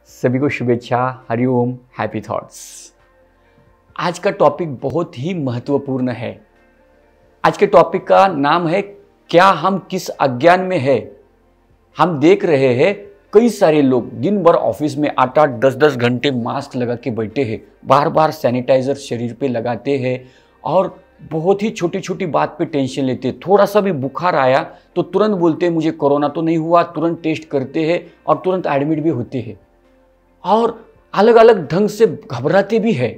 सभी को शुभेच्छा, हरिओम, हैप्पी थॉट्स। आज का टॉपिक बहुत ही महत्वपूर्ण है। आज के टॉपिक का नाम है क्या हम किस अज्ञान में है। हम देख रहे हैं कई सारे लोग दिन भर ऑफिस में 8-8, 10-10 घंटे मास्क लगा के बैठे हैं, बार बार सैनिटाइजर शरीर पे लगाते हैं और बहुत ही छोटी छोटी बात पे टेंशन लेते हैं। थोड़ा सा भी बुखार आया तो तुरंत बोलते हैं मुझे कोरोना तो नहीं हुआ, तुरंत टेस्ट करते हैं और तुरंत एडमिट भी होते हैं और अलग अलग ढंग से घबराते भी है।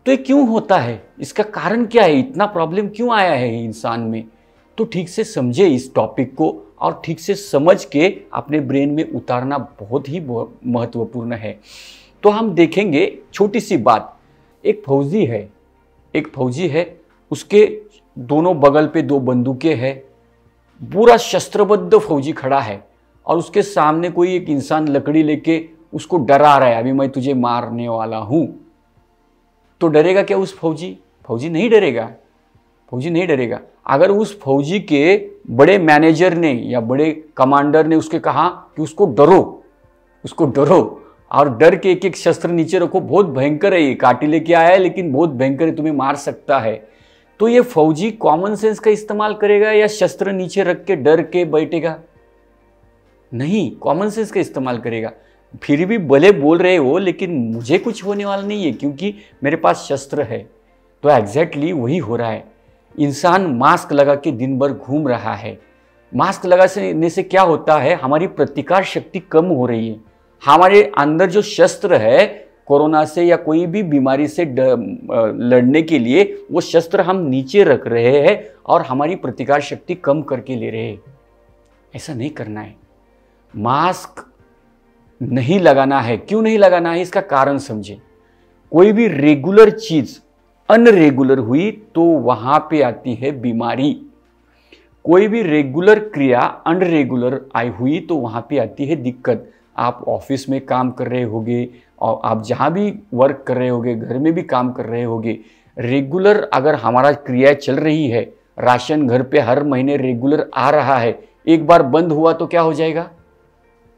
तो ये क्यों होता है? इसका कारण क्या है? इतना प्रॉब्लम क्यों आया है इंसान में? तो ठीक से समझे इस टॉपिक को और ठीक से समझ के अपने ब्रेन में उतारना बहुत ही महत्वपूर्ण है। तो हम देखेंगे छोटी सी बात। एक फौजी है, उसके दोनों बगल पे 2 बंदूकें हैं, पूरा शस्त्रबद्ध फौजी खड़ा है और उसके सामने कोई एक इंसान लकड़ी लेके उसको डरा रहा है, अभी मैं तुझे मारने वाला हूं। तो डरेगा क्या उस फौजी? फौजी नहीं डरेगा। अगर उस फौजी के बड़े मैनेजर ने या बड़े कमांडर ने उसके कहा कि उसको डरो और डर के एक एक शस्त्र नीचे रखो, बहुत भयंकर है, ये काटी लेके आया है लेकिन बहुत भयंकर है, तुम्हें मार सकता है, तो ये फौजी कॉमन सेंस का इस्तेमाल करेगा या शस्त्र नीचे रख के डर के बैठेगा? नहीं, कॉमन सेंस का इस्तेमाल करेगा। फिर भी भले बोल रहे हो लेकिन मुझे कुछ होने वाला नहीं है क्योंकि मेरे पास शस्त्र है। तो एग्जैक्टली वही हो रहा है। इंसान मास्क लगा के दिन भर घूम रहा है। मास्क लगाने से क्या होता है? हमारी प्रतिकार शक्ति कम हो रही है। हमारे अंदर जो शस्त्र है कोरोना से या कोई भी बीमारी से लड़ने के लिए, वो शस्त्र हम नीचे रख रहे हैं और हमारी प्रतिकार शक्ति कम करके ले रहे हैं। ऐसा नहीं करना है। मास्क नहीं लगाना है। क्यों नहीं लगाना है? इसका कारण समझे। कोई भी रेगुलर चीज अनरेगुलर हुई तो वहां पे आती है बीमारी। कोई भी रेगुलर क्रिया अनरेगुलर आई हुई तो वहां पे आती है दिक्कत। आप ऑफिस में काम कर रहे होगे और आप जहां भी वर्क कर रहे होगे, घर में भी काम कर रहे होगे, रेगुलर अगर हमारा क्रिया चल रही है, राशन घर पे हर महीने रेगुलर आ रहा है, एक बार बंद हुआ तो क्या हो जाएगा?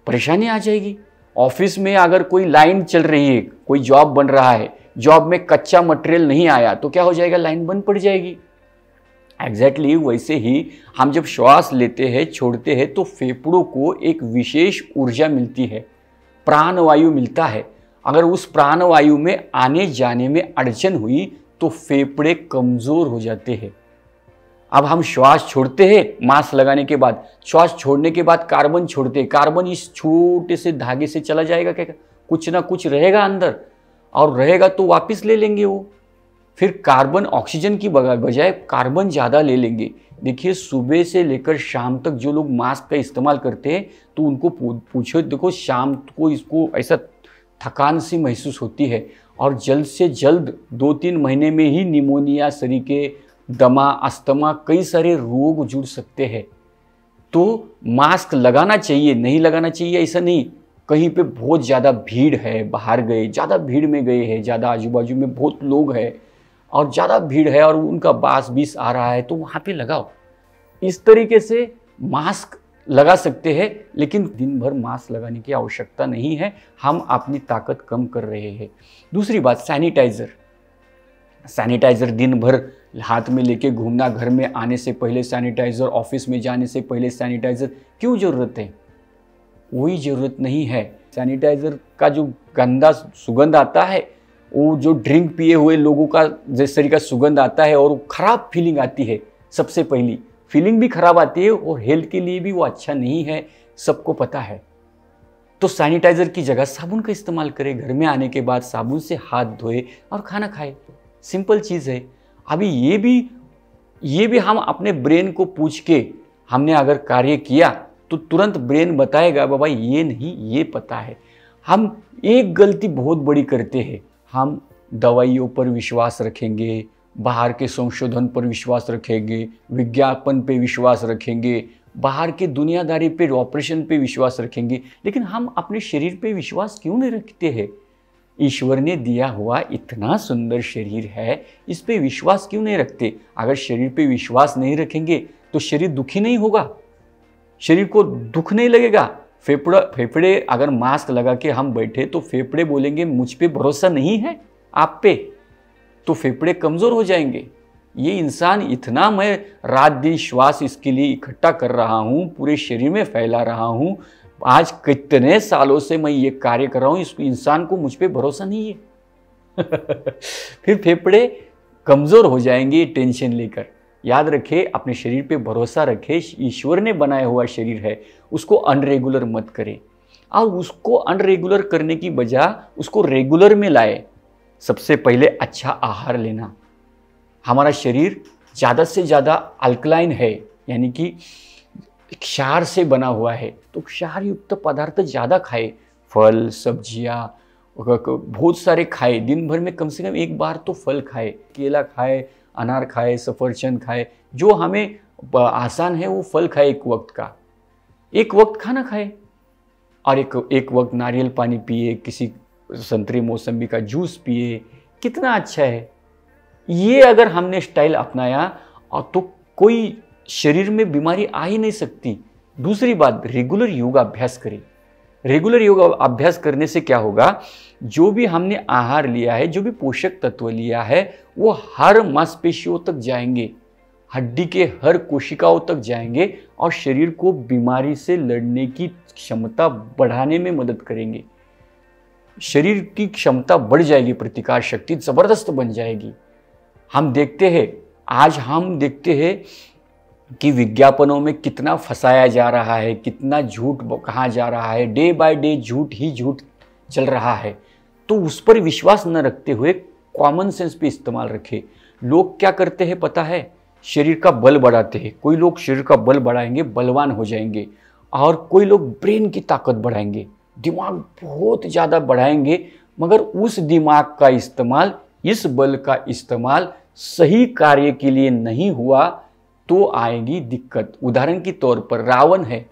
परेशानी आ जाएगी। ऑफिस में अगर कोई लाइन चल रही है, कोई जॉब बन रहा है, जॉब में कच्चा मटेरियल नहीं आया तो क्या हो जाएगा? लाइन बंद पड़ जाएगी। एग्जैक्टली वैसे ही हम जब श्वास लेते हैं, छोड़ते हैं तो फेफड़ों को एक विशेष ऊर्जा मिलती है, प्राणवायु मिलता है। अगर उस प्राणवायु में आने जाने में अड़चन हुई तो फेफड़े कमजोर हो जाते हैं। अब हम श्वास छोड़ते हैं मास्क लगाने के बाद, श्वास छोड़ने के बाद कार्बन छोड़ते हैं। कार्बन इस छोटे से धागे से चला जाएगा क्या? कुछ ना कुछ रहेगा अंदर और रहेगा तो वापस ले लेंगे वो। फिर कार्बन ऑक्सीजन की बजाय कार्बन ज़्यादा ले लेंगे। देखिए, सुबह से लेकर शाम तक जो लोग मास्क का इस्तेमाल करते हैं तो उनको पूछो, देखो शाम को इसको ऐसा थकान सी महसूस होती है और जल्द से जल्द 2-3 महीने में ही निमोनिया, सरीके, दमा, अस्थमा, कई सारे रोग जुड़ सकते हैं। तो मास्क लगाना चाहिए, नहीं लगाना चाहिए ऐसा नहीं। कहीं पे बहुत ज़्यादा भीड़ है, बाहर गए, ज़्यादा भीड़ में गए हैं, ज़्यादा आजू बाजू में बहुत लोग हैं और ज़्यादा भीड़ है और उनका बास बीस आ रहा है तो वहाँ पे लगाओ। इस तरीके से मास्क लगा सकते हैं, लेकिन दिन भर मास्क लगाने की आवश्यकता नहीं है। हम अपनी ताकत कम कर रहे हैं। दूसरी बात, सैनिटाइज़र दिन भर हाथ में लेके घूमना, घर में आने से पहले सैनिटाइज़र, ऑफिस में जाने से पहले सैनिटाइज़र, क्यों ज़रूरत है? कोई ज़रूरत नहीं है। सैनिटाइज़र का जो गंदा सुगंध आता है, वो जो ड्रिंक पिए हुए लोगों का जिस तरीके का सुगंध आता है और खराब फीलिंग आती है। सबसे पहली फीलिंग भी खराब आती है और हेल्थ के लिए भी वो अच्छा नहीं है, सबको पता है। तो सैनिटाइज़र की जगह साबुन का इस्तेमाल करें। घर में आने के बाद साबुन से हाथ धोए और खाना खाए। सिंपल चीज़ है। अभी ये भी हम अपने ब्रेन को पूछ के हमने अगर कार्य किया तो तुरंत ब्रेन बताएगा बाबा ये नहीं, ये पता है। हम एक गलती बहुत बड़ी करते हैं। हम दवाइयों पर विश्वास रखेंगे, बाहर के संशोधन पर विश्वास रखेंगे, विज्ञापन पे विश्वास रखेंगे, बाहर के दुनियादारी पे, ऑपरेशन पे विश्वास रखेंगे, लेकिन हम अपने शरीर पे विश्वास क्यों नहीं रखते हैं? ईश्वर ने दिया हुआ इतना सुंदर शरीर है, इस पे विश्वास क्यों नहीं रखते? अगर शरीर पे विश्वास नहीं रखेंगे तो शरीर दुखी नहीं होगा, शरीर को दुख नहीं लगेगा, फेफड़े अगर मास्क लगा के हम बैठे तो फेफड़े बोलेंगे मुझ पे भरोसा नहीं है आप पे, तो फेफड़े कमज़ोर हो जाएंगे। ये इंसान इतना, मैं रात दिन श्वास इसके लिए इकट्ठा कर रहा हूँ, पूरे शरीर में फैला रहा हूँ, आज कितने सालों से मैं ये कार्य कर रहा हूँ, इस इंसान को मुझ पे भरोसा नहीं है। फिर फेफड़े कमज़ोर हो जाएंगे टेंशन लेकर। याद रखे, अपने शरीर पे भरोसा रखे, ईश्वर ने बनाया हुआ शरीर है, उसको अनरेगुलर मत करें, और उसको अनरेगुलर करने की बजाय उसको रेगुलर में लाए। सबसे पहले अच्छा आहार लेना। हमारा शरीर ज़्यादा से ज़्यादा अल्कलाइन है, यानी कि क्षार से बना हुआ है, तो क्षार युक्त पदार्थ ज़्यादा खाए, फल सब्जियाँ बहुत सारे खाए, दिन भर में कम से कम एक बार तो फल खाए, केला खाए, अनार खाए, सफरचंद खाए, जो हमें आसान है वो फल खाए, एक वक्त खाना खाए, और एक वक्त नारियल पानी पिए, किसी संतरे मौसम्बी का जूस पिए, कितना अच्छा है। ये अगर हमने स्टाइल अपनाया और तो कोई शरीर में बीमारी आ ही नहीं सकती। दूसरी बात, रेगुलर योगा अभ्यास करें। रेगुलर योगा अभ्यास करने से क्या होगा, जो भी हमने आहार लिया है, जो भी पोषक तत्व लिया है, वो हर मांसपेशियों तक जाएंगे, हड्डी के हर कोशिकाओं तक जाएंगे और शरीर को बीमारी से लड़ने की क्षमता बढ़ाने में मदद करेंगे। शरीर की क्षमता बढ़ जाएगी, प्रतिकार शक्ति ज़बरदस्त बन जाएगी। हम देखते हैं कि विज्ञापनों में कितना फंसाया जा रहा है, कितना झूठ कहा जा रहा है, डे बाय डे झूठ ही झूठ चल रहा है। तो उस पर विश्वास न रखते हुए कॉमन सेंस पे इस्तेमाल रखें। लोग क्या करते हैं पता है, शरीर का बल बढ़ाते हैं। कोई लोग शरीर का बल बढ़ाएंगे, बलवान हो जाएंगे, और कोई लोग ब्रेन की ताकत बढ़ाएंगे, दिमाग बहुत ज़्यादा बढ़ाएंगे, मगर उस दिमाग का इस्तेमाल, इस बल का इस्तेमाल सही कार्य के लिए नहीं हुआ तो आएगी दिक्कत। उदाहरण के तौर पर रावण है,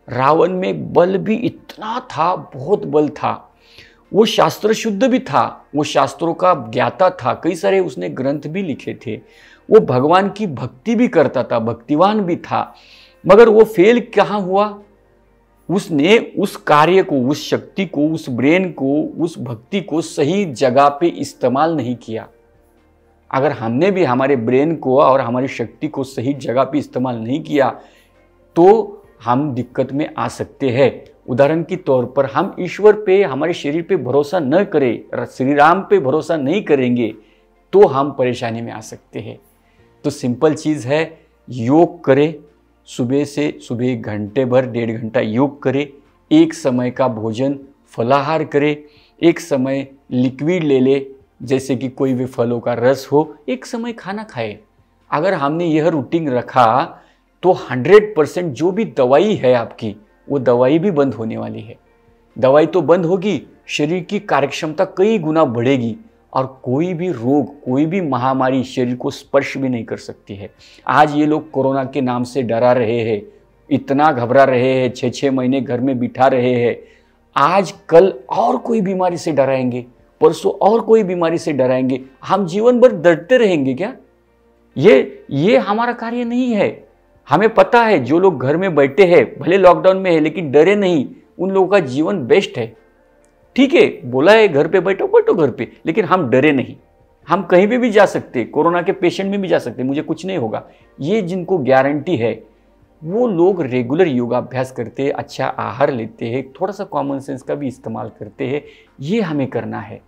रावण में बल भी इतना था, बहुत बल था, वो शास्त्र शुद्ध भी था, वो शास्त्रों का ज्ञाता था, कई सारे उसने ग्रंथ भी लिखे थे, वो भगवान की भक्ति भी करता था, भक्तिवान भी था, मगर वो फेल कहाँ हुआ, उसने उस कार्य को, उस शक्ति को, उस ब्रेन को, उस भक्ति को सही जगह पे इस्तेमाल नहीं किया। अगर हमने भी हमारे ब्रेन को और हमारी शक्ति को सही जगह पे इस्तेमाल नहीं किया तो हम दिक्कत में आ सकते हैं। उदाहरण के तौर पर, हम ईश्वर पे, हमारे शरीर पे भरोसा न करें, श्री राम पे भरोसा नहीं करेंगे तो हम परेशानी में आ सकते हैं। तो सिंपल चीज़ है, योग करें, सुबह घंटे भर, 1.5 घंटा योग करें, एक समय का भोजन फलाहार करें, एक समय लिक्विड ले ले, जैसे कि कोई भी फलों का रस हो, एक समय खाना खाए। अगर हमने यह रूटीन रखा तो 100% जो भी दवाई है आपकी, वो दवाई भी बंद होने वाली है। दवाई तो बंद होगी, शरीर की कार्यक्षमता कई गुना बढ़ेगी, और कोई भी रोग, कोई भी महामारी शरीर को स्पर्श भी नहीं कर सकती है। आज ये लोग कोरोना के नाम से डरा रहे हैं, इतना घबरा रहे हैं, 6-6 महीने घर में बिठा रहे हैं, आज कल और कोई बीमारी से डराएंगे, परसों और कोई बीमारी से डराएंगे, हम जीवन भर डरते रहेंगे क्या? ये हमारा कार्य नहीं है। हमें पता है जो लोग घर में बैठे हैं, भले लॉकडाउन में है लेकिन डरे नहीं, उन लोगों का जीवन बेस्ट है। ठीक है, बोला है घर पे बैठो घर पे, लेकिन हम डरे नहीं, हम कहीं भी जा सकते, कोरोना के पेशेंट में भी जा सकते, मुझे कुछ नहीं होगा। ये जिनको गारंटी है वो लोग रेगुलर योगाभ्यास करते हैं, अच्छा आहार लेते हैं, थोड़ा सा कॉमन सेंस का भी इस्तेमाल करते हैं। ये हमें करना है।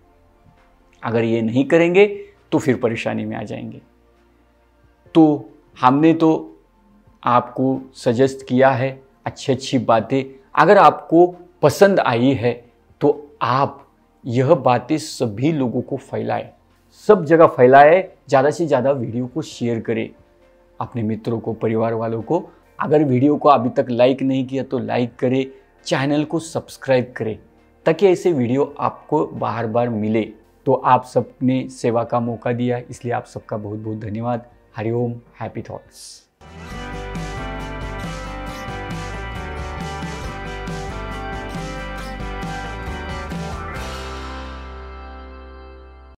अगर ये नहीं करेंगे तो फिर परेशानी में आ जाएंगे। तो हमने तो आपको सजेस्ट किया है अच्छी बातें। अगर आपको पसंद आई है तो आप यह बातें सभी लोगों को फैलाएं, सब जगह फैलाएं, ज़्यादा से ज़्यादा वीडियो को शेयर करें अपने मित्रों को, परिवार वालों को। अगर वीडियो को अभी तक लाइक नहीं किया तो लाइक करें, चैनल को सब्सक्राइब करें, ताकि ऐसे वीडियो आपको बार बार मिले। तो आप सबने सेवा का मौका दिया, इसलिए आप सबका बहुत बहुत धन्यवाद। Hariom, happy thoughts.